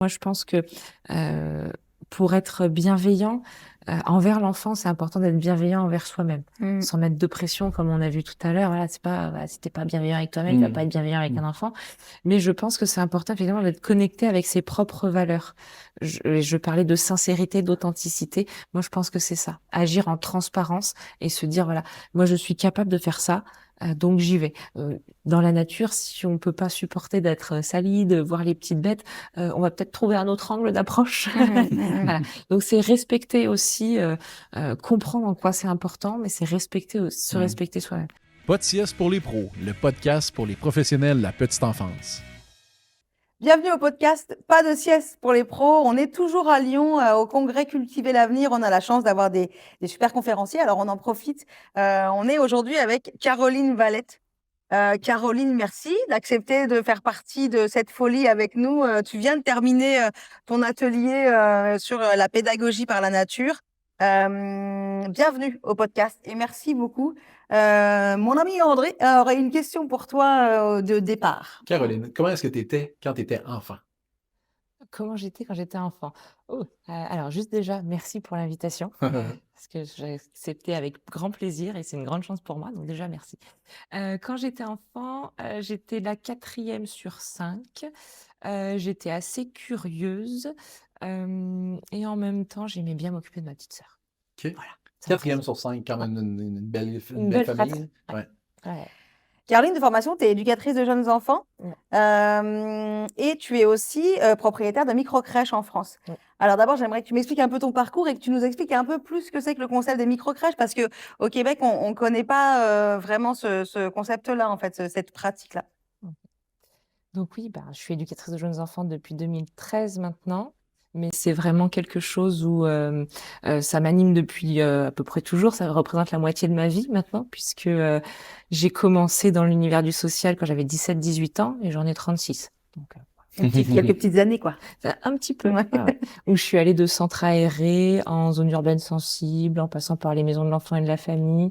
Moi, je pense que pour être bienveillant envers l'enfant, c'est important d'être bienveillant envers soi-même, sans mettre de pression, comme on a vu tout à l'heure. Voilà, c'est pas, voilà, si t'es pas bienveillant avec toi-même, tu vas pas être bienveillant avec un enfant. Mais je pense que c'est important, effectivement, d'être connecté avec ses propres valeurs. Je parlais de sincérité, d'authenticité. Moi, je pense que c'est ça. Agir en transparence et se dire, voilà, moi, je suis capable de faire ça. Donc j'y vais. Dans la nature, si on peut pas supporter d'être sali, de voir les petites bêtes, on va peut-être trouver un autre angle d'approche. Voilà. Donc c'est respecter aussi, comprendre en quoi c'est important, mais c'est respecter, se respecter soi-même. Pas de sieste pour les pros, le podcast pour les professionnels de la petite enfance. Bienvenue au podcast Pas de sieste pour les pros. On est toujours à Lyon au congrès Cultiver l'avenir. On a la chance d'avoir des super conférenciers, alors on en profite. On est aujourd'hui avec Caroline Valette. Caroline, merci d'accepter de faire partie de cette folie avec nous. Tu viens de terminer ton atelier sur la pédagogie par la nature. Bienvenue au podcast et merci beaucoup. Mon ami André aurait une question pour toi de départ. Caroline, comment est-ce que tu étais quand tu étais enfant? Comment j'étais quand j'étais enfant? Alors juste déjà, merci pour l'invitation, parce que j'ai accepté avec grand plaisir et c'est une grande chance pour moi, donc déjà merci. Quand j'étais enfant, j'étais la 4e sur 5. J'étais assez curieuse, et en même temps, j'aimais bien m'occuper de ma petite sœur. OK. Voilà, ça me 4e faisait sur 5, quand même une belle belle famille. fratrie. Ouais. Ouais. Caroline, de formation, tu es éducatrice de jeunes enfants et tu es aussi propriétaire de micro-crèches en France. Ouais. Alors d'abord, j'aimerais que tu m'expliques un peu ton parcours et que tu nous expliques un peu plus ce que c'est que le concept des micro-crèches, parce qu'au Québec, on ne connaît pas vraiment ce concept-là, en fait, cette pratique-là. Donc oui, je suis éducatrice de jeunes enfants depuis 2013 maintenant, mais c'est vraiment quelque chose où ça m'anime depuis à peu près toujours. Ça représente la moitié de ma vie maintenant, puisque j'ai commencé dans l'univers du social quand j'avais 17-18 ans et j'en ai 36. Donc Quelques petites années, quoi. un petit peu, Ouais. où je suis allée de centre aéré en zone urbaine sensible, en passant par les maisons de l'enfant et de la famille,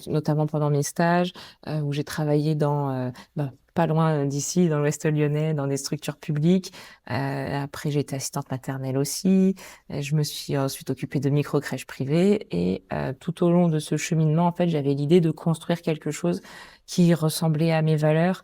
notamment pendant mes stages, où j'ai travaillé dans pas loin d'ici, dans l'Ouest lyonnais, dans des structures publiques. Après, j'ai été assistante maternelle aussi. Je me suis ensuite occupée de micro-crèches privées. Et tout au long de ce cheminement, en fait, j'avais l'idée de construire quelque chose qui ressemblait à mes valeurs,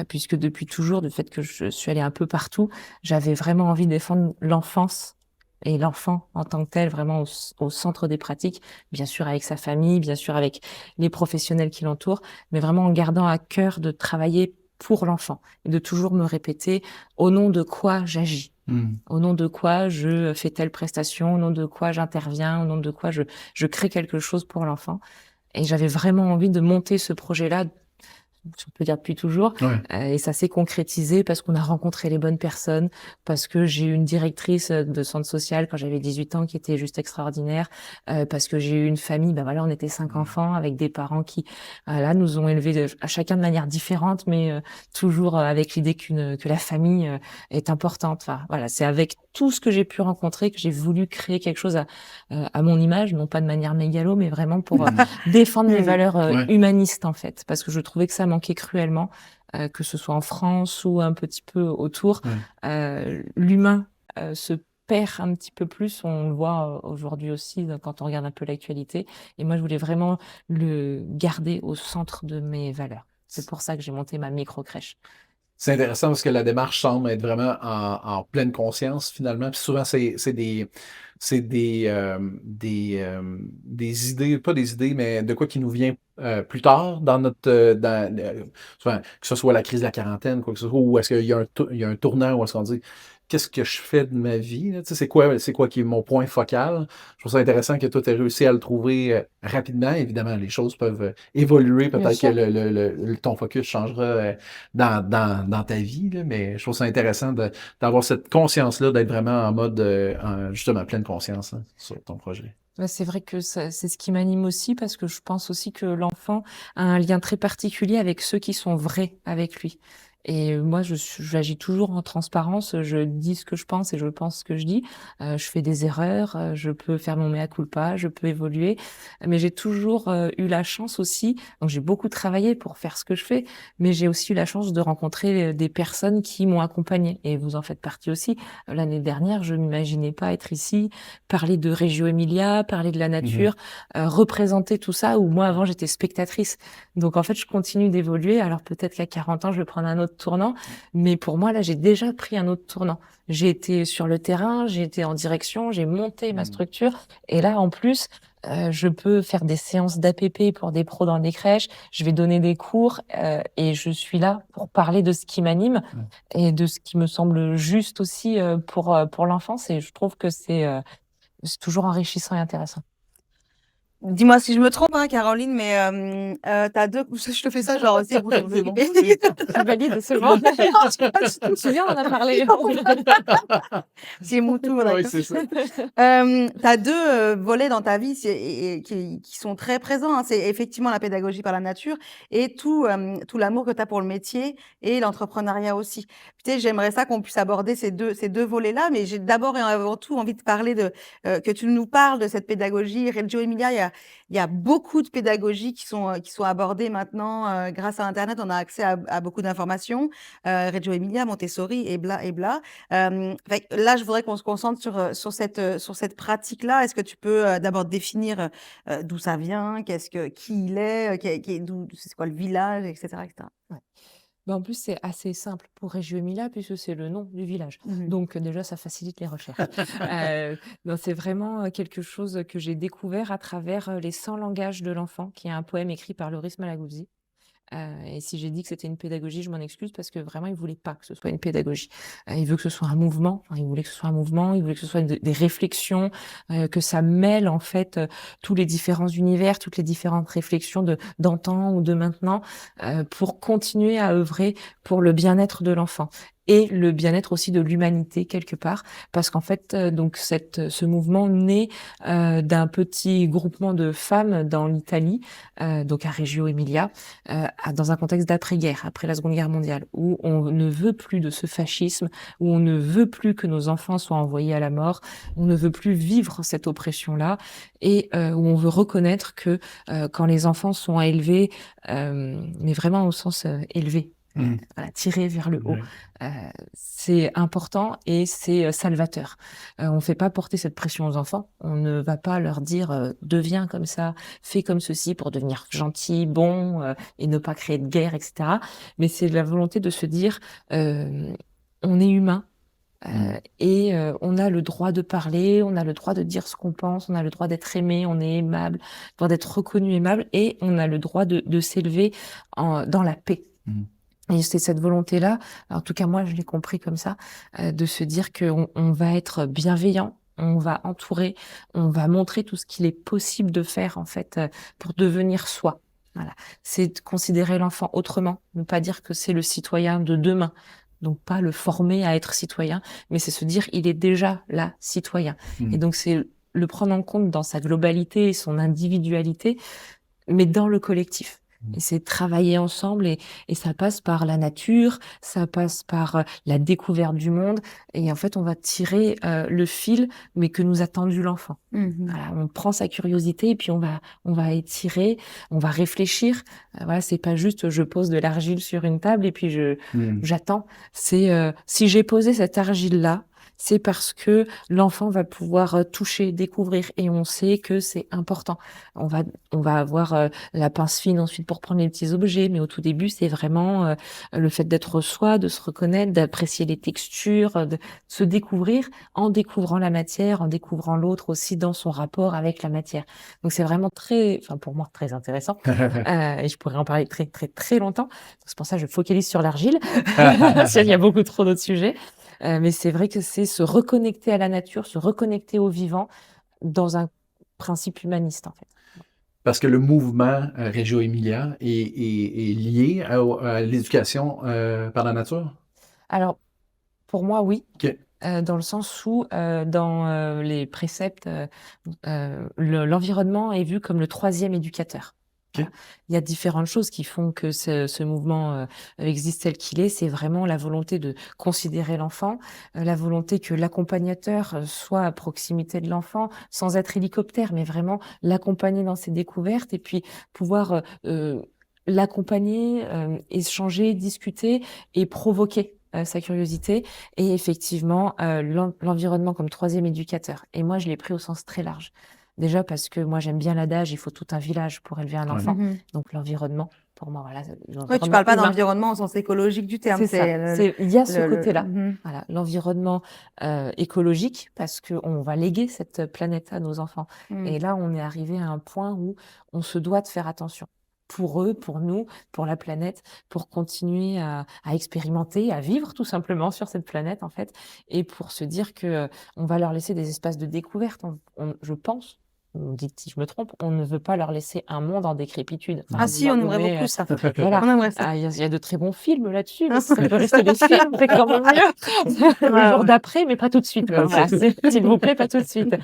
puisque depuis toujours, du fait que je suis allée un peu partout, j'avais vraiment envie de défendre l'enfance et l'enfant en tant que tel, vraiment au centre des pratiques, bien sûr avec sa famille, bien sûr avec les professionnels qui l'entourent, mais vraiment en gardant à cœur de travailler pour l'enfant et de toujours me répéter au nom de quoi j'agis. Au nom de quoi je fais telle prestation, au nom de quoi j'interviens, au nom de quoi je crée quelque chose pour l'enfant. Et j'avais vraiment envie de monter ce projet-là, on peut dire depuis toujours, et ça s'est concrétisé parce qu'on a rencontré les bonnes personnes, parce que j'ai eu une directrice de centre social quand j'avais 18 ans qui était juste extraordinaire, parce que j'ai eu une famille, voilà, on était 5 enfants avec des parents qui, là, nous ont élevés à chacun de manière différente, mais toujours avec l'idée que la famille est importante. Enfin, voilà, c'est avec tout ce que j'ai pu rencontrer que j'ai voulu créer quelque chose à mon image, non pas de manière mégalo, mais vraiment pour défendre mes valeurs humanistes, en fait, parce que je trouvais que ça manquait cruellement, que ce soit en France ou un petit peu autour. L'humain se perd un petit peu plus, on le voit aujourd'hui aussi quand on regarde un peu l'actualité. Et moi, je voulais vraiment le garder au centre de mes valeurs. C'est pour ça que j'ai monté ma micro-crèche. C'est intéressant parce que la démarche semble être vraiment en pleine conscience finalement. Puis souvent, c'est des idées, pas des idées, mais de quoi qui nous vient plus tard dans notre souvent, que ce soit la crise de la quarantaine, quoi que ce soit, ou est-ce qu'il y a il y a un tournant où est-ce qu'on dit qu'est-ce que je fais de ma vie? Là? Tu sais, c'est quoi qui est mon point focal? Je trouve ça intéressant que toi, tu aies réussi à le trouver rapidement. Évidemment, les choses peuvent évoluer. Peut-être que ton focus changera dans ta vie, là, mais je trouve ça intéressant d'avoir cette conscience-là, d'être vraiment en mode, justement, pleine conscience sur ton projet. C'est vrai que c'est ce qui m'anime aussi, parce que je pense aussi que l'enfant a un lien très particulier avec ceux qui sont vrais avec lui. Et moi, j'agis toujours en transparence. Je dis ce que je pense et je pense ce que je dis. Je fais des erreurs, je peux faire mon mea culpa, je peux évoluer, mais j'ai toujours eu la chance aussi. Donc j'ai beaucoup travaillé pour faire ce que je fais, mais j'ai aussi eu la chance de rencontrer des personnes qui m'ont accompagnée. Et vous en faites partie aussi. L'année dernière, je m'imaginais pas être ici, parler de Reggio Emilia, parler de la nature, représenter tout ça, où moi avant j'étais spectatrice. Donc en fait, je continue d'évoluer. Alors peut-être qu'à 40 ans, je vais prendre un autre tournant, mais pour moi là, j'ai déjà pris un autre tournant. J'ai été sur le terrain, j'ai été en direction, j'ai monté ma structure, et là en plus, je peux faire des séances d'APP pour des pros dans des crèches. Je vais donner des cours, et je suis là pour parler de ce qui m'anime et de ce qui me semble juste aussi pour l'enfance. Et je trouve que c'est toujours enrichissant et intéressant. Dis-moi si je me trompe, hein, Caroline, mais t'as deux. Je te fais ça, genre, c'est bon, C'est bon. Je valide, c'est bon. Tu te souviens, on en a parlé. C'est mon tour, Oui, d'accord. c'est ça. T'as deux volets dans ta vie qui sont très présents, hein. C'est effectivement la pédagogie par la nature et tout l'amour que tu as pour le métier et l'entrepreneuriat aussi. Tu sais, j'aimerais ça qu'on puisse aborder ces deux volets-là, mais j'ai d'abord et avant tout envie de parler que tu nous parles de cette pédagogie. Reggio Emilia, il y a beaucoup de pédagogies qui sont abordées maintenant grâce à Internet. On a accès à beaucoup d'informations. Reggio Emilia, Montessori et bla et bla. Là, je voudrais qu'on se concentre sur cette pratique-là. Est-ce que tu peux d'abord définir d'où ça vient, qui il est, c'est quoi le village, etc., etc. Ouais. En plus, c'est assez simple pour Reggio Emilia puisque c'est le nom du village. Donc déjà, ça facilite les recherches. Non, c'est vraiment quelque chose que j'ai découvert à travers Les 100 langages de l'enfant, qui est un poème écrit par Loris Malaguzzi. Et si j'ai dit que c'était une pédagogie, je m'en excuse parce que vraiment, il voulait pas que ce soit une pédagogie. Il veut que ce soit un mouvement. Enfin, il voulait que ce soit un mouvement. Il voulait que ce soit des réflexions, que ça mêle en fait tous les différents univers, toutes les différentes réflexions d'antan ou de maintenant, pour continuer à œuvrer pour le bien-être de l'enfant et le bien-être aussi de l'humanité quelque part, parce qu'en fait, donc ce mouvement naît d'un petit groupement de femmes dans l'Italie, donc à Reggio Emilia, dans un contexte d'après-guerre, après la Seconde Guerre mondiale, où on ne veut plus de ce fascisme, où on ne veut plus que nos enfants soient envoyés à la mort, on ne veut plus vivre cette oppression-là, et où on veut reconnaître que quand les enfants sont élevés, mais vraiment au sens élevé, voilà, tirés vers le haut, c'est important et c'est salvateur. On fait pas porter cette pression aux enfants. On ne va pas leur dire deviens comme ça, fais comme ceci pour devenir gentil, bon et ne pas créer de guerre, etc. Mais c'est la volonté de se dire on est humain. Et on a le droit de parler, on a le droit de dire ce qu'on pense, on a le droit d'être aimé, on est aimable, le droit d'être reconnu aimable, et on a le droit de s'élever dans la paix. Et c'est cette volonté-là, en tout cas moi je l'ai compris comme ça, de se dire qu'on va être bienveillant, on va entourer, on va montrer tout ce qu'il est possible de faire en fait pour devenir soi. Voilà, c'est de considérer l'enfant autrement, ne pas dire que c'est le citoyen de demain. Donc pas le former à être citoyen, mais c'est se dire il est déjà là citoyen. Et donc c'est le prendre en compte dans sa globalité et son individualité, mais dans le collectif. Et c'est travailler ensemble et ça passe par la nature, ça passe par la découverte du monde. Et en fait, on va tirer le fil, mais que nous a tendu l'enfant. Voilà, on prend sa curiosité et puis on va étirer, on va réfléchir. Voilà, c'est pas juste je pose de l'argile sur une table et puis j'attends. C'est si j'ai posé cette argile-là, c'est parce que l'enfant va pouvoir toucher, découvrir, et on sait que c'est important. On va avoir la pince fine ensuite pour prendre les petits objets, mais au tout début, c'est vraiment le fait d'être soi, de se reconnaître, d'apprécier les textures, de se découvrir en découvrant la matière, en découvrant l'autre aussi dans son rapport avec la matière. Donc c'est vraiment pour moi, très intéressant. Et je pourrais en parler très, très, très longtemps. C'est pour ça que je focalise sur l'argile, parce qu'il y a beaucoup trop d'autres sujets. Mais c'est vrai que c'est se reconnecter à la nature, se reconnecter au vivant dans un principe humaniste, en fait. Parce que le mouvement Reggio Emilia est lié à l'éducation par la nature? Alors, pour moi, oui. OK. Dans le sens où, dans les préceptes, l'environnement est vu comme le 3e éducateur. Voilà. Il y a différentes choses qui font que ce mouvement existe tel qu'il est. C'est vraiment la volonté de considérer l'enfant, la volonté que l'accompagnateur soit à proximité de l'enfant, sans être hélicoptère, mais vraiment l'accompagner dans ses découvertes et puis pouvoir l'accompagner, échanger, discuter et provoquer sa curiosité et effectivement l'environnement comme troisième éducateur. Et moi, je l'ai pris au sens très large. Déjà parce que moi, j'aime bien l'adage, il faut tout un village pour élever un Ouais. enfant. Mhm. Donc l'environnement, pour moi, voilà, Ouais, tu l'environnement parles pas humain. d'environnement au sens écologique du terme. C'est ça. Il y a ce côté-là. Mhm. Voilà, l'environnement écologique, parce qu'on va léguer cette planète à nos enfants. Mhm. Et là, on est arrivé à un point où on se doit de faire attention. Pour eux, pour nous, pour la planète, pour continuer à expérimenter, à vivre tout simplement sur cette planète, en fait, et pour se dire que on va leur laisser des espaces de découverte. Je pense, on me dit si je me trompe, on ne veut pas leur laisser un monde en décrépitude. Enfin, Ah si, on aimerait beaucoup ça. voilà. On aimerait ça. Il y a de très bons films là-dessus, mais si ça peut rester des films, c'est quand même mieux. Le jour d'après, mais pas tout de suite. Quoi. Voilà, s'il vous plaît, pas tout de suite.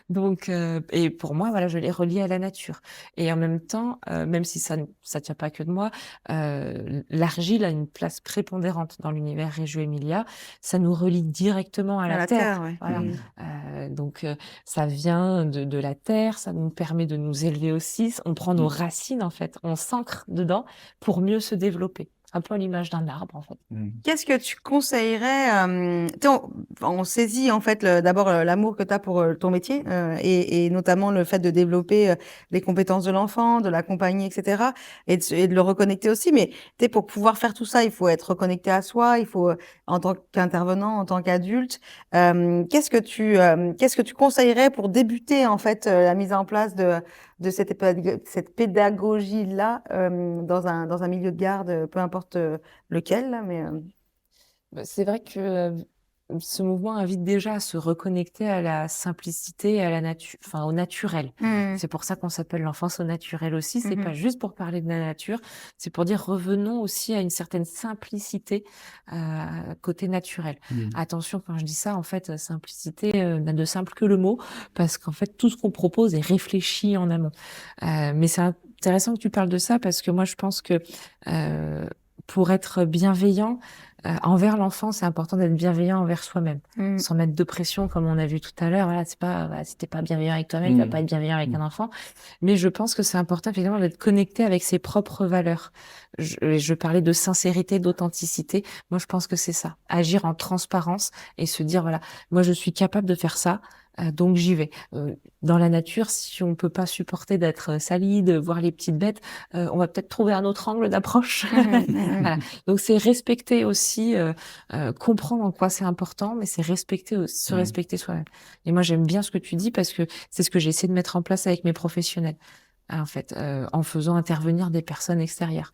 Donc, et pour moi, voilà, je l'ai relié à la nature. Et en même temps, même si ça tient pas que de moi, l'argile a une place prépondérante dans l'univers Reggio Emilia. Ça nous relie directement à la terre. Ouais. Voilà. Mhm. Donc, ça vient de la terre, ça nous permet de nous élever aussi. On prend nos racines, en fait, on s'ancre dedans pour mieux se développer. Un peu à l'image d'un arbre, en fait. Qu'est-ce que tu conseillerais on saisit en fait d'abord l'amour que tu as pour ton métier et notamment le fait de développer les compétences de l'enfant, de l'accompagner, etc. Et de le reconnecter aussi. Mais pour pouvoir faire tout ça, il faut être reconnecté à soi, il faut en tant qu'intervenant, en tant qu'adulte. Qu'est-ce que tu conseillerais pour débuter en fait la mise en place de cette pédagogie-là dans un milieu de garde, peu importe lequel, là, mais C'est vrai que ce mouvement invite déjà à se reconnecter à la simplicité et à la nature, enfin au naturel. C'est pour ça qu'on s'appelle l'enfance au naturel aussi. C'est pas juste pour parler de la nature, c'est pour dire revenons aussi à une certaine simplicité côté naturel. Attention, quand je dis ça, en fait, simplicité n'a de simple que le mot, parce qu'en fait, tout ce qu'on propose est réfléchi en amont. Mais c'est intéressant que tu parles de ça, parce que moi, je pense que pour être bienveillant envers l'enfant, c'est important d'être bienveillant envers soi-même, sans mettre de pression, comme on a vu tout à l'heure. Voilà, c'est pas, voilà, si t'es pas bienveillant avec toi-même, tu vas pas être bienveillant avec un enfant. Mais je pense que c'est important, évidemment, d'être connecté avec ses propres valeurs. Je parlais de sincérité, d'authenticité. Moi, je pense que c'est ça. Agir en transparence et se dire, voilà, moi, je suis capable de faire ça. Donc j'y vais. Dans la nature, si on peut pas supporter d'être sali, de voir les petites bêtes, on va peut-être trouver un autre angle d'approche. Voilà. Donc c'est respecter aussi, comprendre en quoi c'est important, mais c'est respecter, se respecter soi-même. Et moi j'aime bien ce que tu dis parce que c'est ce que j'essaie de mettre en place avec mes professionnels, en fait, en faisant intervenir des personnes extérieures.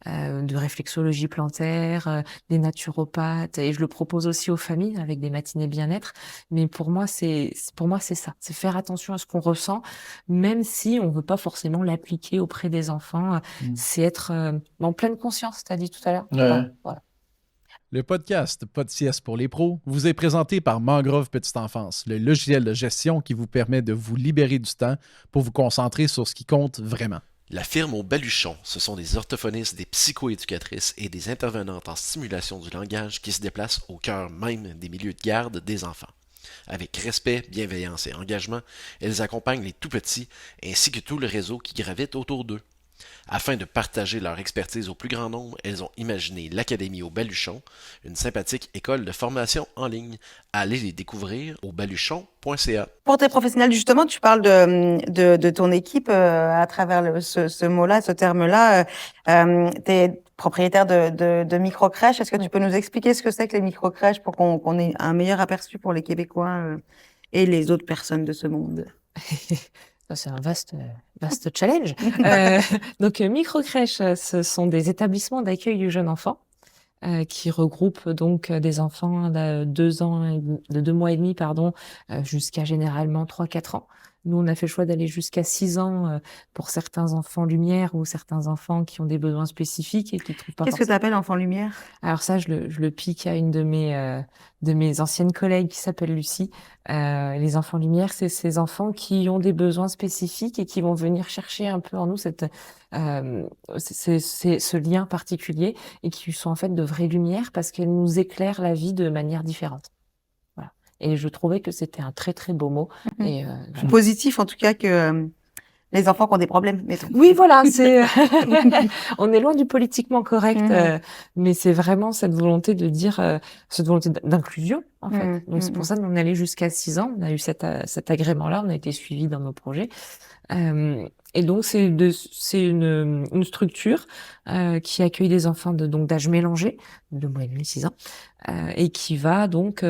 De réflexologie plantaire, des naturopathes, et je le propose aussi aux familles avec des matinées bien-être. Mais pour moi, c'est ça, c'est faire attention à ce qu'on ressent, même si on veut pas forcément l'appliquer auprès des enfants. C'est être en pleine conscience, tu as dit tout à l'heure. Voilà. Le podcast Pas de sieste pour les pros vous est présenté par Mangrove Petite Enfance, le logiciel de gestion qui vous permet de vous libérer du temps pour vous concentrer sur ce qui compte vraiment. La firme au Baluchon, ce sont des orthophonistes, des psychoéducatrices et des intervenantes en stimulation du langage qui se déplacent au cœur même des milieux de garde des enfants. Avec respect, bienveillance et engagement, elles accompagnent les tout-petits ainsi que tout le réseau qui gravite autour d'eux. Afin de partager leur expertise au plus grand nombre, elles ont imaginé l'Académie au Baluchon, une sympathique école de formation en ligne. Allez les découvrir au baluchon.ca. Pour tes professionnels, justement, tu parles de ton équipe à travers ce mot-là, ce terme-là. Tu es propriétaire de micro-crèches. Est-ce que tu peux nous expliquer ce que c'est que les micro-crèches pour qu'on ait un meilleur aperçu pour les Québécois et les autres personnes de ce monde? C'est un vaste challenge. Donc, micro-crèches, ce sont des établissements d'accueil du jeune enfant qui regroupent donc des enfants de 2 mois et demi, jusqu'à généralement 3-4 ans. Nous, on a fait le choix d'aller jusqu'à 6 ans pour certains enfants lumière ou certains enfants qui ont des besoins spécifiques et qui trouvent pas Qu'est-ce que tu forcément. appelles enfant lumière? Alors ça, je le pique à une de mes anciennes collègues qui s'appelle Lucie. Les enfants lumière, c'est ces enfants qui ont des besoins spécifiques et qui vont venir chercher un peu en nous ce lien particulier et qui sont en fait de vraies lumières parce qu'elles nous éclairent la vie de manière différente. Voilà. Et je trouvais que c'était un très très beau mot. Mhm. Et voilà. Positif en tout cas que les enfants qui ont des problèmes, mettons. Oui, voilà, c'est on est loin du politiquement correct, Mhm. mais c'est vraiment cette volonté de dire cette volonté d'inclusion en fait. Mhm. Donc c'est pour ça qu'on est allé jusqu'à 6 ans, on a eu cet agrément-là, on a été suivis dans nos projets. Et donc c'est une structure qui accueille des enfants donc d'âge mélangé, de mois et demi, 6 ans, et qui va donc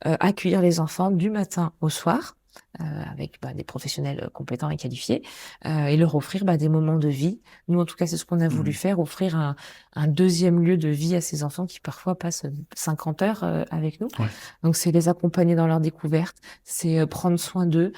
accueillir les enfants du matin au soir. Avec des professionnels compétents et qualifiés, et leur offrir des moments de vie. Nous, en tout cas, c'est ce qu'on a voulu faire, offrir un deuxième lieu de vie à ces enfants qui parfois passent 50 heures avec nous. Ouais. Donc, c'est les accompagner dans leur découverte, c'est prendre soin d'eux,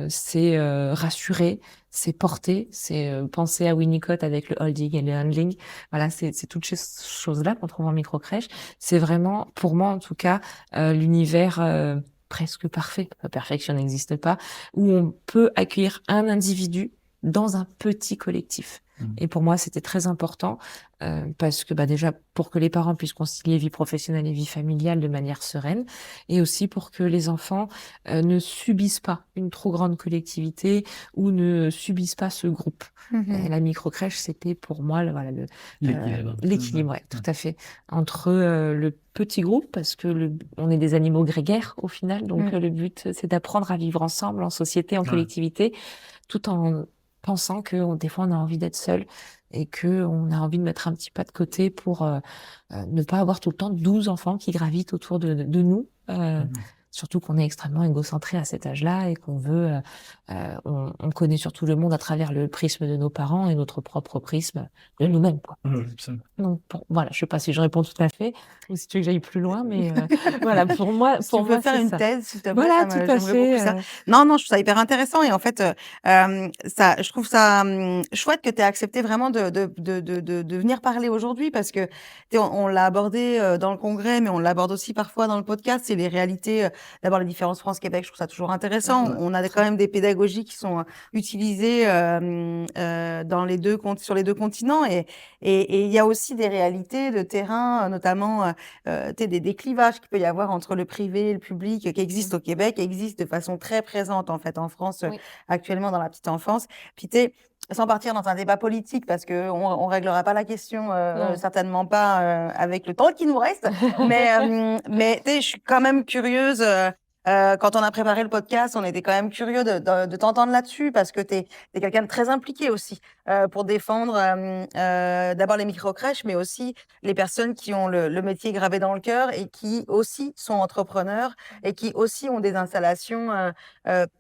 c'est rassurer, c'est porter, c'est penser à Winnicott avec le holding et le handling. Voilà, c'est toutes ces choses-là qu'on trouve en microcrèche. C'est vraiment, pour moi en tout cas, l'univers presque parfait, la perfection n'existe pas, où on peut accueillir un individu dans un petit collectif. Et pour moi, c'était très important parce que déjà, pour que les parents puissent concilier vie professionnelle et vie familiale de manière sereine, et aussi pour que les enfants ne subissent pas une trop grande collectivité ou ne subissent pas ce groupe. Et la microcrèche, c'était pour moi l'équilibre, ouais, tout à fait, entre le petit groupe, parce que on est des animaux grégaires au final, donc le but, c'est d'apprendre à vivre ensemble, en société, en collectivité, tout en pensant que des fois on a envie d'être seul et que on a envie de mettre un petit pas de côté pour ne pas avoir tout le temps 12 enfants qui gravitent autour de nous. Surtout qu'on est extrêmement égocentré à cet âge-là et qu'on veut, on connaît surtout le monde à travers le prisme de nos parents et notre propre prisme de nous-mêmes, quoi. Donc voilà, je sais pas si je réponds tout à fait ou si tu veux que j'aille plus loin, mais voilà, pour moi, Si tu peux faire c'est une ça. thèse, s'il te plaît, Voilà, tout à j'aimerais beaucoup ça. fait. Non, je trouve ça hyper intéressant et en fait, je trouve ça chouette que tu aies accepté vraiment de venir parler aujourd'hui parce que on l'a abordé dans le congrès, mais on l'aborde aussi parfois dans le podcast. C'est les réalités, d'abord les différences France-Québec. Je trouve ça toujours intéressant. On a quand même des pédagogies qui sont utilisées sur les deux continents et il y a aussi des réalités de terrain, notamment des clivages qu'il peut y avoir entre le privé et le public qui existent au Québec, existent de façon très présente en fait en France actuellement dans la petite enfance. Puis sans partir dans un débat politique parce que on réglera pas la question, certainement pas avec le temps qui nous reste. mais je suis quand même curieuse. Quand on a préparé le podcast, on était quand même curieux de t'entendre là-dessus parce que t'es quelqu'un de très impliqué aussi pour défendre d'abord les microcrèches, mais aussi les personnes qui ont le métier gravé dans le cœur et qui aussi sont entrepreneurs et qui aussi ont des installations,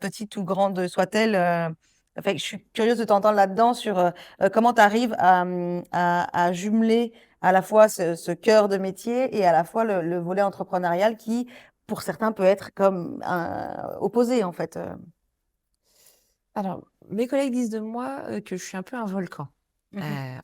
petites ou grandes soient-elles. Fait que je suis curieuse de t'entendre là-dedans sur comment tu arrives à jumeler à la fois ce cœur de métier et à la fois le volet entrepreneurial qui, pour certains, peut être comme opposé, en fait. Alors, mes collègues disent de moi que je suis un peu un volcan.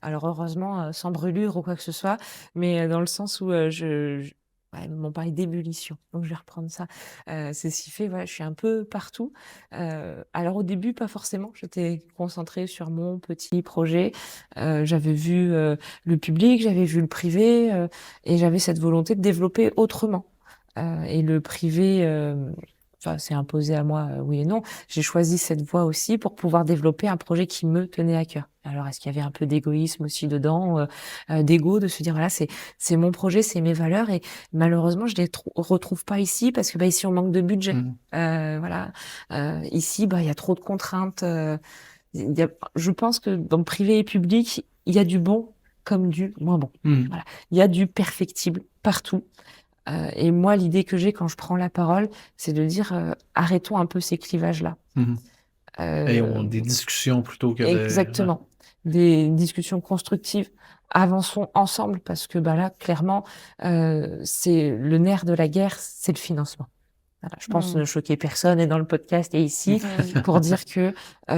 Alors, heureusement, sans brûlure ou quoi que ce soit, mais dans le sens où ils m'ont parlé d'ébullition, donc je vais reprendre ça. C'est ce qui fait, voilà, je suis un peu partout. Alors, au début, pas forcément. J'étais concentrée sur mon petit projet. J'avais vu le public, j'avais vu le privé, et j'avais cette volonté de développer autrement. Et le privé, c'est imposé à moi, oui et non. J'ai choisi cette voie aussi pour pouvoir développer un projet qui me tenait à cœur. Alors, est-ce qu'il y avait un peu d'égoïsme aussi dedans, d'ego, de se dire, voilà, c'est mon projet, c'est mes valeurs, et malheureusement, je les retrouve pas ici parce que ici, on manque de budget. Voilà. Ici, il y a trop de contraintes. Je pense que dans le privé et public, il y a du bon comme du moins bon. Voilà. Il y a du perfectible partout. Et moi, l'idée que j'ai quand je prends la parole, c'est de dire arrêtons un peu ces clivages-là. Et des discussions plutôt que Exactement. Des discussions constructives. Avançons ensemble parce que là, clairement, c'est le nerf de la guerre, c'est le financement. Voilà, je pense Mmh. ne choquer personne et dans le podcast et ici pour dire que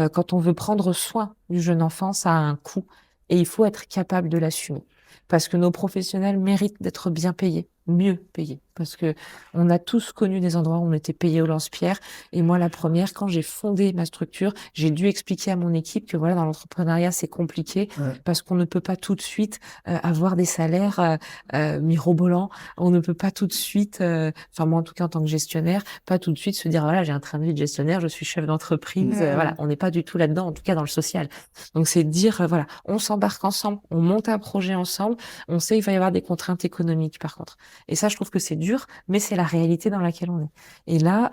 quand on veut prendre soin du jeune enfant, ça a un coût et il faut être capable de l'assumer. Parce que nos professionnels méritent d'être bien payés, mieux payés. Parce que on a tous connu des endroits où on était payé au lance-pierre. Et moi, la première, quand j'ai fondé ma structure, j'ai dû expliquer à mon équipe que voilà, dans l'entrepreneuriat, c'est compliqué parce qu'on ne peut pas tout de suite avoir des salaires mirobolants. On ne peut pas tout de suite, enfin moi en tout cas en tant que gestionnaire, pas tout de suite se dire voilà, j'ai un train de vie de gestionnaire, je suis chef d'entreprise. Voilà, on n'est pas du tout là-dedans, en tout cas dans le social. Donc c'est de dire voilà, on s'embarque ensemble, on monte un projet ensemble. On sait qu'il va y avoir des contraintes économiques par contre. Et ça, je trouve que c'est dur, mais c'est la réalité dans laquelle on est. Et là,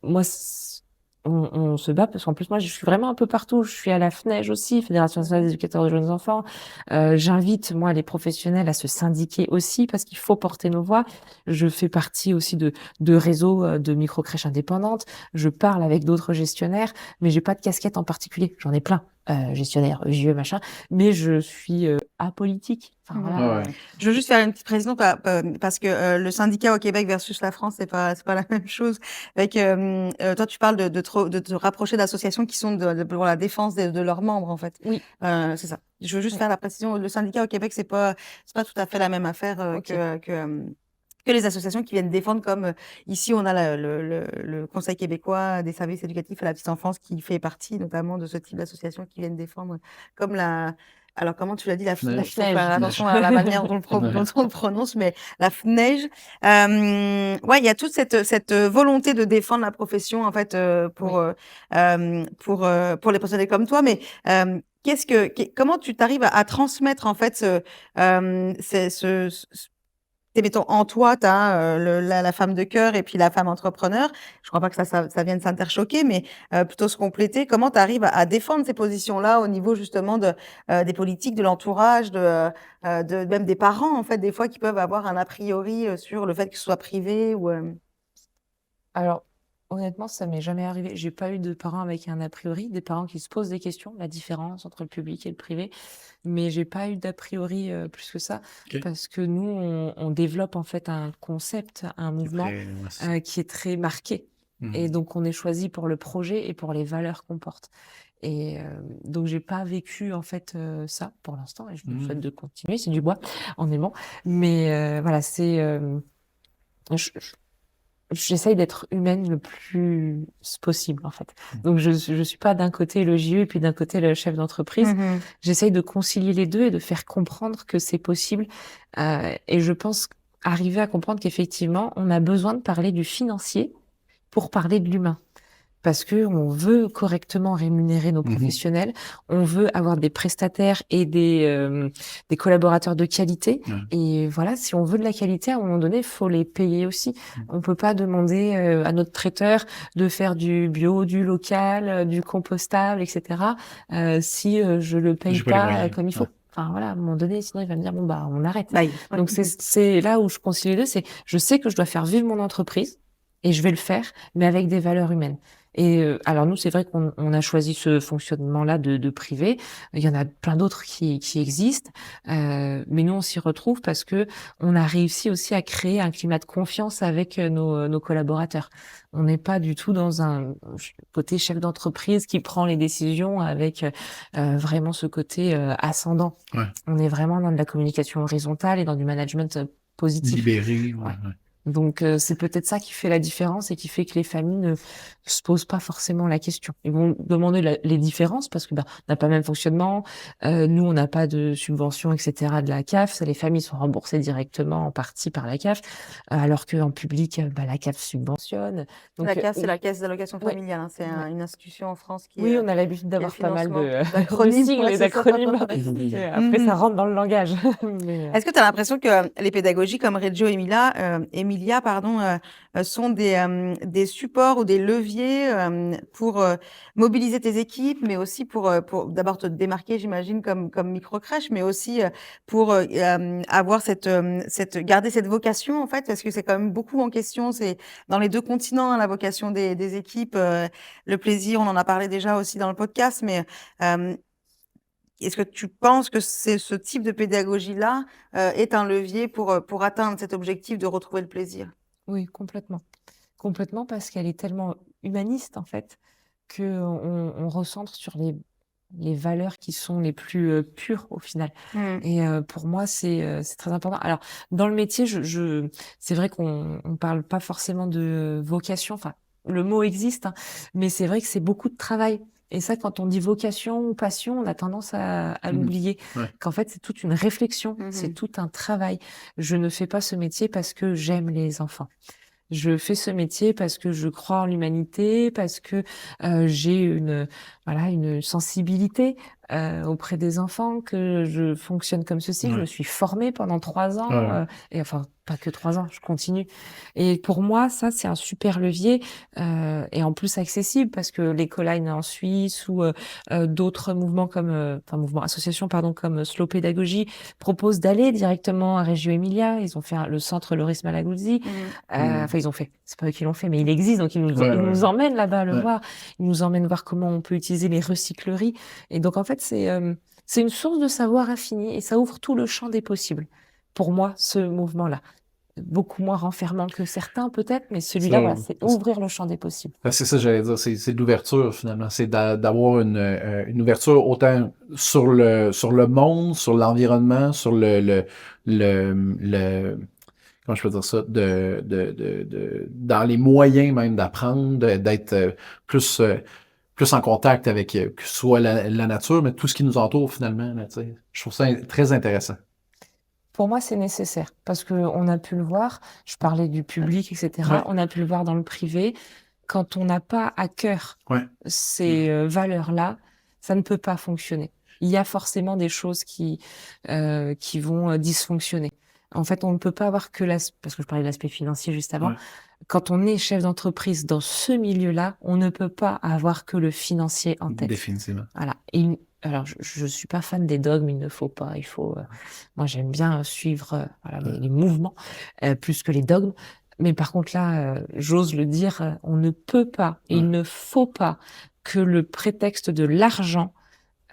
moi, on se bat parce qu'en plus, moi, je suis vraiment un peu partout. Je suis à la FNEJ aussi, Fédération nationale des éducateurs de jeunes enfants. J'invite, moi, les professionnels à se syndiquer aussi parce qu'il faut porter nos voix. Je fais partie aussi de réseaux de micro-crèches indépendantes. Je parle avec d'autres gestionnaires, mais j'ai pas de casquette en particulier. J'en ai plein. Gestionnaire, vieux, machin, mais je suis apolitique. Enfin, voilà. Je veux juste faire une petite précision parce que le syndicat au Québec versus la France, c'est pas la même chose. Avec toi, tu parles de te rapprocher d'associations qui sont pour la défense de leurs membres en fait. Oui. C'est ça. Je veux juste faire la précision. Le syndicat au Québec, c'est pas tout à fait la même affaire que les associations qui viennent défendre, comme ici on a le Conseil québécois des services éducatifs à la petite enfance qui fait partie notamment de ce type d'associations qui viennent défendre comme alors comment tu l'as dit, la FNEJ, faut faire attention à la manière dont on le prononce, mais la FNEJ, ouais, il y a toute cette volonté de défendre la profession en fait pour les professionnels comme toi, mais comment tu t'arrives à transmettre en fait mettons, en toi, tu as la femme de cœur et puis la femme entrepreneur. Je crois pas que ça vienne s'interchoquer, mais plutôt se compléter. Comment tu arrives à défendre ces positions-là au niveau justement des politiques, de l'entourage, même des parents, en fait, des fois, qui peuvent avoir un a priori sur le fait que ce soit privé ou... Alors, honnêtement, ça m'est jamais arrivé. J'ai pas eu de parents avec un a priori, des parents qui se posent des questions, la différence entre le public et le privé, mais j'ai pas eu d'a priori plus que ça, parce que nous, on développe en fait un concept, un mouvement qui est très marqué. Et donc, on est choisi pour le projet et pour les valeurs qu'on porte. Et donc, j'ai pas vécu en fait ça pour l'instant, et je me souhaite de continuer, c'est du bois en aimant. Mais voilà, c'est... J'essaye d'être humaine le plus possible, en fait. Donc, je suis pas d'un côté le JE et puis d'un côté le chef d'entreprise. J'essaye de concilier les deux et de faire comprendre que c'est possible. Et je pense arriver à comprendre qu'effectivement, on a besoin de parler du financier pour parler de l'humain. Parce que on veut correctement rémunérer nos professionnels, on veut avoir des prestataires et des collaborateurs de qualité. Et voilà, si on veut de la qualité, à un moment donné, il faut les payer aussi. On peut pas demander à notre traiteur de faire du bio, du local, du compostable, etc. Si je le paye pas comme il faut. Enfin voilà, à un moment donné, sinon il va me dire bon bah on arrête. Donc c'est là où je concilie les deux, c'est je sais que je dois faire vivre mon entreprise et je vais le faire, mais avec des valeurs humaines. Et alors nous, c'est vrai qu'on a choisi ce fonctionnement-là de privé. Il y en a plein d'autres qui existent, mais nous on s'y retrouve parce que on a réussi aussi à créer un climat de confiance avec nos collaborateurs. On n'est pas du tout dans un côté chef d'entreprise qui prend les décisions avec vraiment ce côté ascendant. On est vraiment dans de la communication horizontale et dans du management positif. Libéré. Donc, c'est peut-être ça qui fait la différence et qui fait que les familles ne se posent pas forcément la question. Ils vont demander les différences parce que on n'a pas le même fonctionnement. Nous, on n'a pas de subvention, etc. de la CAF. Les familles sont remboursées directement en partie par la CAF, alors qu'en public, la CAF subventionne. Donc, la CAF, c'est la Caisse d'allocation familiale. C'est une institution en France qui... Oui, on a l'habitude d'avoir pas mal de d'acronymes et d'acronymes. Après, ça rentre dans le langage. Est-ce que tu as l'impression que les pédagogies comme Reggio Emilia, sont des supports ou des leviers pour mobiliser tes équipes, mais aussi pour d'abord te démarquer, j'imagine, comme micro-crèche, mais aussi pour avoir garder cette vocation, en fait, parce que c'est quand même beaucoup en question. C'est dans les deux continents, la vocation des équipes, le plaisir, on en a parlé déjà aussi dans le podcast, mais est-ce que tu penses que ce type de pédagogie-là est un levier pour atteindre cet objectif de retrouver le plaisir? Oui, complètement. Complètement, parce qu'elle est tellement humaniste, en fait, qu'on recentre sur les valeurs qui sont les plus pures au final. Et pour moi, c'est très important. Alors, dans le métier, c'est vrai qu'on parle pas forcément de vocation. Enfin, le mot existe, hein, mais c'est vrai que c'est beaucoup de travail. Et ça, quand on dit vocation ou passion, on a tendance à Mhm. l'oublier. Ouais. Qu'en fait, c'est toute une réflexion, c'est tout un travail. Je ne fais pas ce métier parce que j'aime les enfants. Je fais ce métier parce que je crois en l'humanité, parce que j'ai une sensibilité auprès des enfants, que je fonctionne comme ceci. Je me Ouais. suis formée pendant 3 ans, Ouais. et enfin pas que 3 ans, je continue. Et pour moi, ça c'est un super levier, et en plus accessible parce que l'Ecoline en Suisse ou d'autres mouvements mouvements associations pardon comme Slow Pédagogie proposent d'aller directement à Reggio Emilia. Ils ont fait le centre Loris Malaguzzi. Enfin, ils ont fait. C'est pas eux qui l'ont fait, mais il existe, donc ils Ouais, nous ouais. emmènent là-bas à le Ouais. voir. Ils nous emmènent voir comment on peut utiliser les recycleries. Et donc, en fait, c'est une source de savoir infini et ça ouvre tout le champ des possibles. Pour moi, ce mouvement-là. Beaucoup moins renfermant que certains, peut-être, mais celui-là, voilà, c'est ouvrir le champ des possibles. C'est ça, j'allais dire, c'est de l'ouverture finalement, c'est d'avoir une ouverture autant sur le monde, sur l'environnement, sur le comment je peux dire ça, dans les moyens même d'apprendre, d'être plus en contact avec que ce soit la nature, mais tout ce qui nous entoure finalement, là, tu sais. Je trouve ça très intéressant. Pour moi, c'est nécessaire parce que on a pu le voir. Je parlais du public, etc. Ouais. On a pu le voir dans le privé. Quand on n'a pas à cœur Ouais. ces valeurs-là, ça ne peut pas fonctionner. Il y a forcément des choses qui vont dysfonctionner. En fait, on ne peut pas avoir que parce que je parlais de l'aspect financier juste avant. Ouais. Quand on est chef d'entreprise dans ce milieu-là, on ne peut pas avoir que le financier en tête. Définitivement. Voilà. Alors, je suis pas fan des dogmes, il ne faut pas. Moi, j'aime bien suivre les mouvements plus que les dogmes. Mais par contre, là, j'ose le dire, on ne peut pas et il ne faut pas que le prétexte de l'argent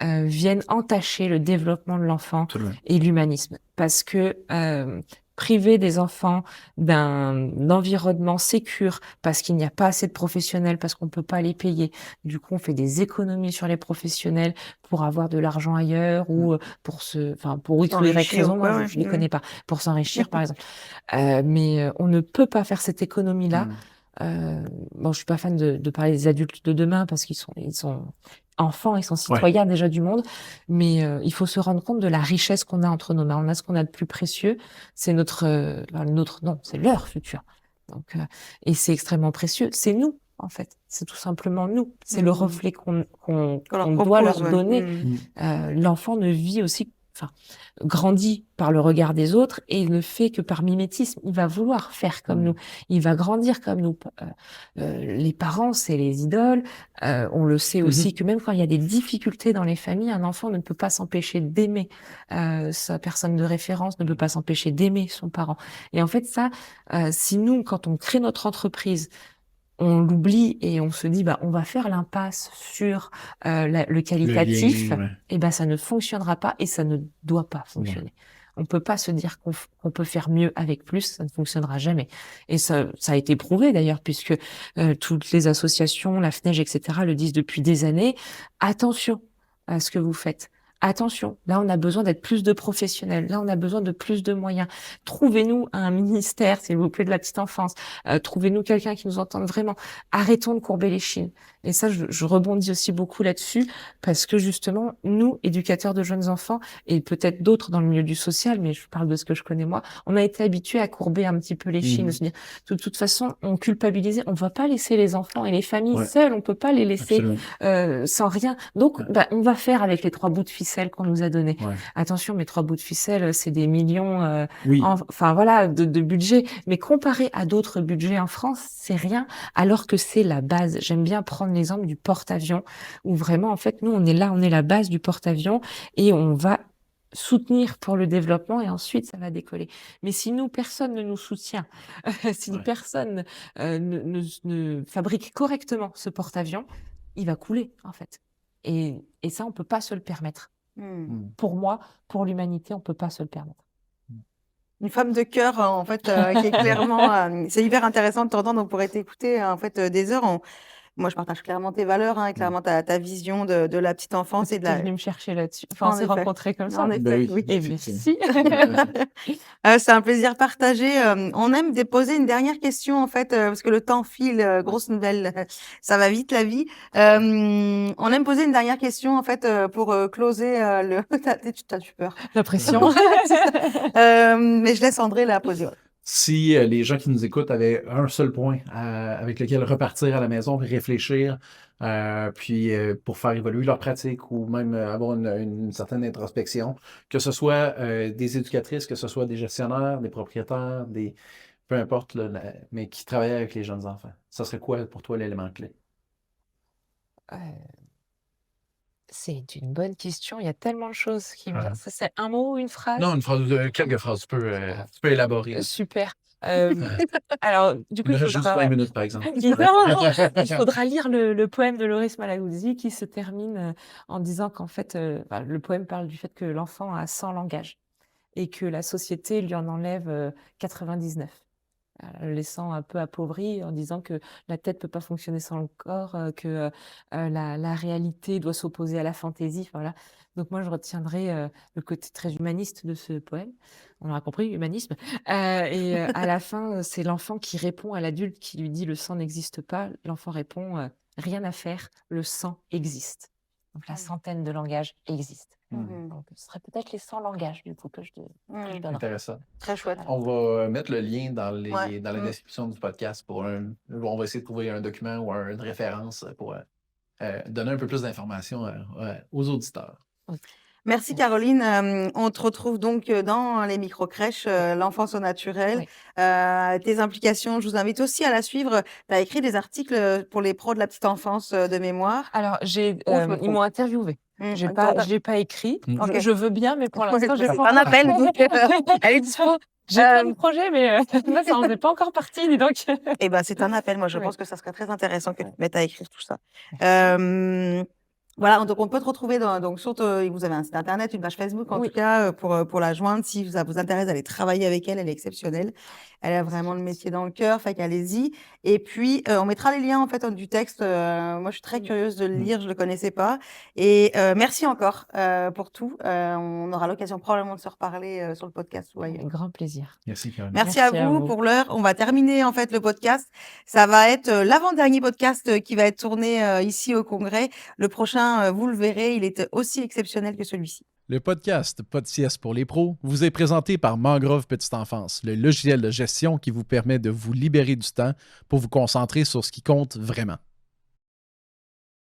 vienne entacher le développement de l'enfant et l'humanisme. Parce que priver des enfants d'un environnement sécure, parce qu'il n'y a pas assez de professionnels, parce qu'on peut pas les payer, du coup on fait des économies sur les professionnels pour avoir de l'argent ailleurs ou pour X ou Y raison, moi je les connais pas, pour s'enrichir par exemple. Mais on ne peut pas faire cette économie-là. Bon, je suis pas fan de parler des adultes de demain parce qu'ils sont enfants, ils sont citoyens déjà du monde, mais il faut se rendre compte de la richesse qu'on a entre nos mains. On a ce qu'on a de plus précieux, c'est non, c'est leur futur. Donc, et c'est extrêmement précieux. C'est nous, en fait. C'est tout simplement nous. C'est le reflet qu'on doit leur donner. L'enfant ne vit aussi, grandit par le regard des autres et ne fait que par mimétisme. Il va vouloir faire comme nous. Il va grandir comme nous. Les parents, c'est les idoles. On le sait aussi que même quand il y a des difficultés dans les familles, un enfant ne peut pas s'empêcher d'aimer sa personne de référence, ne peut pas s'empêcher d'aimer son parent. Et en fait, ça, si nous, quand on crée notre entreprise, on l'oublie et on se dit on va faire l'impasse sur le qualitatif, et ça ne fonctionnera pas et ça ne doit pas fonctionner. On peut pas se dire qu'on peut faire mieux avec plus, ça ne fonctionnera jamais. Et ça a été prouvé d'ailleurs puisque toutes les associations, la FNEJ, etc. le disent depuis des années. Attention à ce que vous faites. Attention, là on a besoin d'être plus de professionnels, là on a besoin de plus de moyens. Trouvez-nous un ministère, s'il vous plaît, de la petite enfance. Trouvez-nous quelqu'un qui nous entende vraiment. Arrêtons de courber les chines. Et ça, je rebondis aussi beaucoup là-dessus parce que justement, nous, éducateurs de jeunes enfants, et peut-être d'autres dans le milieu du social, mais je parle de ce que je connais moi, on a été habitués à courber un petit peu les chines, de se dire, de toute façon, on culpabilisait, on va pas laisser les enfants et les familles seuls, on peut pas les laisser sans rien. Donc, on va faire avec les 3 bouts de ficelle qu'on nous a donnés. Attention, mes 3 bouts de ficelle, c'est des millions, de budget. Mais comparé à d'autres budgets en France, c'est rien, alors que c'est la base. J'aime bien prendre l'exemple du porte-avions, où vraiment, en fait, nous, on est la base du porte-avions et on va soutenir pour le développement et ensuite ça va décoller. Mais si nous, personne ne nous soutient, si personne ne fabrique correctement ce porte-avions, il va couler, en fait. Et ça, on peut pas se le permettre. Pour moi, pour l'humanité, on peut pas se le permettre. une femme de cœur, en fait, qui est clairement, c'est hyper intéressant de t'entendre. On pourrait t'écouter, en fait, des heures. Moi, je partage clairement tes valeurs, hein, et clairement ta vision de la petite enfance et de Tu es la. venu me chercher là-dessus. Enfin, on En s'est effet. rencontrés comme ça. En effet, Ben oui. Et effectivement. merci. C'est un plaisir partagé. On aime déposer une dernière question, en fait, parce que le temps file, grosse nouvelle, ça va vite la vie. On aime poser une dernière question, en fait, pour closer le. T'as eu peur. La pression. Mais je laisse André la poser. Ouais. Si les gens qui nous écoutent avaient un seul point avec lequel repartir à la maison, réfléchir, puis pour faire évoluer leur pratique ou même avoir une certaine introspection, que ce soit des éducatrices, que ce soit des gestionnaires, des propriétaires, peu importe, là, mais qui travaillent avec les jeunes enfants, ça serait quoi pour toi l'élément clé? C'est une bonne question. Il y a tellement de choses qui me Ah. viennent. Ça, c'est un mot ou une phrase? Non, une phrase, quelques phrases, tu peux élaborer. Super. Alors, du coup, Il il nous reste juste faudra... 20 minutes, par exemple. Il faudra lire le poème de Loris Malaguzzi qui se termine en disant qu'en fait, le poème parle du fait que l'enfant a 100 langages et que la société lui en enlève 99, le laissant un peu appauvri en disant que la tête peut pas fonctionner sans le corps, que la réalité doit s'opposer à la fantaisie. Enfin, voilà. Donc moi, je retiendrai le côté très humaniste de ce poème. On aura compris, humanisme. Et à la fin, c'est l'enfant qui répond à l'adulte qui lui dit « le sang n'existe pas ». L'enfant répond « rien à faire, le sang existe ». Donc la centaine de langages existent. Donc ce serait peut-être les 100 langages du coup que je donnerais. Intéressant. Très chouette. On va mettre le lien dans Ouais. la description du podcast on va essayer de trouver un document ou une référence pour donner un peu plus d'informations aux auditeurs. Merci Caroline. On te retrouve donc dans les micro-crèches, l'enfance au naturel. Oui. Tes implications, je vous invite aussi à la suivre. Tu as écrit des articles pour les pros de la petite enfance de mémoire. Alors, je me ils trompe. m'ont interviewé. Je l'ai pas écrit. Ok. Je veux bien, mais pour l'instant, j'ai C'est pas un appel. Donc, elle est dispo. J'ai plein de projets, mais là, ça n'en est pas encore parti, dis donc. Eh ben, c'est un appel. Moi, je Oui. pense que ça serait très intéressant que tu te mettes à écrire tout ça. Voilà, donc on peut te retrouver donc vous avez un site internet, une page Facebook en Oui. tout cas pour la joindre si ça vous intéresse d'aller travailler avec elle, elle est exceptionnelle. Elle a vraiment le métier dans le cœur, fait qu'allez-y. Et puis on mettra les liens en fait du texte. Moi, je suis très curieuse de le lire, je le connaissais pas. Et merci encore pour tout. On aura l'occasion probablement de se reparler sur le podcast ou ailleurs. Avec grand plaisir. Merci, Caroline. Merci à vous pour l'heure. On va terminer en fait le podcast. Ça va être l'avant-dernier podcast qui va être tourné ici au Congrès. Le prochain, vous le verrez, il est aussi exceptionnel que celui-ci. Le podcast Pas de sieste pour les pros vous est présenté par Mangrove Petite Enfance, le logiciel de gestion qui vous permet de vous libérer du temps pour vous concentrer sur ce qui compte vraiment.